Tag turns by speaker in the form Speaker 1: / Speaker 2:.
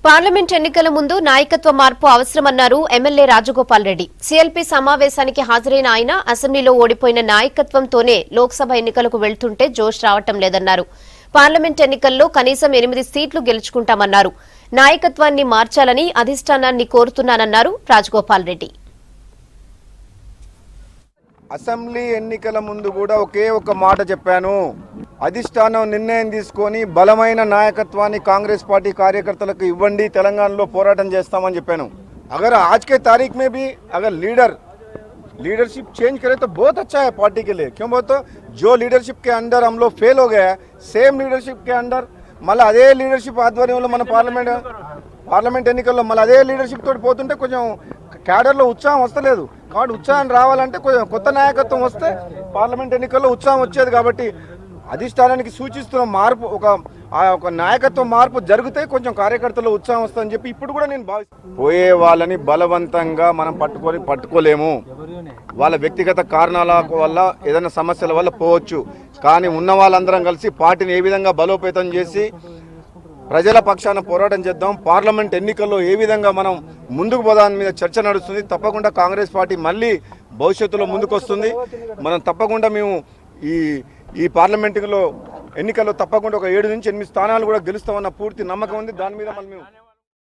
Speaker 1: Parliament ఎన్నికల ముందు నాయకత్వ మార్పు అవసరమన్నారు ఎమ్మెల్యే రాజగోపాల్ రెడ్డి. సీఎల్పీ సమావేశానికి హాజరైన ఆయన అసెంబ్లీలో ఓడిపోయిన నాయకత్వంతోనే లోక్సభ ఎన్నికలకు వెళ్తుంటే జోష్ రావటం లేదన్నారు. పార్లమెంట్ ఎన్నికల్లో కనీసం 8 సీట్లు గెలుచుకుంటామన్నారు. నాయకత్వాన్ని మార్చాలని అధిష్టానాన్ని కోరుతున్నానన్నారు రాజగోపాల్ రెడ్డి.
Speaker 2: అసెంబ్లీ ఎన్నికల ముందు కూడా ఒకే ఒక మాట చెప్పాను. అధిష్టానం నిర్ణయం తీసుకొని బలమైన నాయకత్వాన్ని కాంగ్రెస్ పార్టీ కార్యకర్తలకు ఇవ్వండి, తెలంగాణలో పోరాటం చేస్తామని చెప్పాను. अगर आज के तारीख में भी अगर लीडरशिप चेंज करे तो बहुत अच्छा है पार्टी के लिए. क्यों बोलते जो लीडरशिप के अंदर हम लोग फेल हो गया है, सेम लीडरशिप के अंदर మళ్ళీ అదే లీడర్షిప్ ఆధ్వర్యంలో మన పార్లమెంట్ ఎన్నికల్లో మళ్ళీ అదే లీడర్షిప్ తోటి పోతుంటే కొంచెం క్యాడర్లో ఉత్సాహం వస్తలేదు. కాబట్టి ఉత్సాహం రావాలంటే కొంచెం కొత్త నాయకత్వం వస్తే పార్లమెంట్ ఎన్నికల్లో ఉత్సాహం వచ్చేది. కాబట్టి అధిష్టానానికి సూచిస్తున్న మార్పు ఒక నాయకత్వ మార్పు జరిగితే కొంచెం కార్యకర్తలు ఉత్సాహం వస్తుందని చెప్పి ఇప్పుడు కూడా నేను భావిస్తాను. పోయే వాళ్ళని బలవంతంగా మనం పట్టుకోలేము. వాళ్ళ వ్యక్తిగత కారణాల వల్ల ఏదైనా సమస్యల వల్ల పోవచ్చు. కానీ ఉన్న వాళ్ళందరం కలిసి పార్టీని ఏ విధంగా బలోపేతం చేసి ప్రజల పక్షాన పోరాటం చేద్దాం. పార్లమెంట్ ఎన్నికల్లో ఏ విధంగా మనం ముందుకు పోదాని మీద చర్చ నడుస్తుంది. తప్పకుండా కాంగ్రెస్ పార్టీ మళ్ళీ భవిష్యత్తులో ముందుకు వస్తుంది. మనం తప్పకుండా మేము ఈ పార్లమెంటులో ఎన్నికల్లో తప్పకుండా ఒక 7 నుంచి 8 స్థానాలు కూడా గెలుస్తామన్న పూర్తి నమ్మకం ఉంది. దాని మీద మళ్ళీ మేము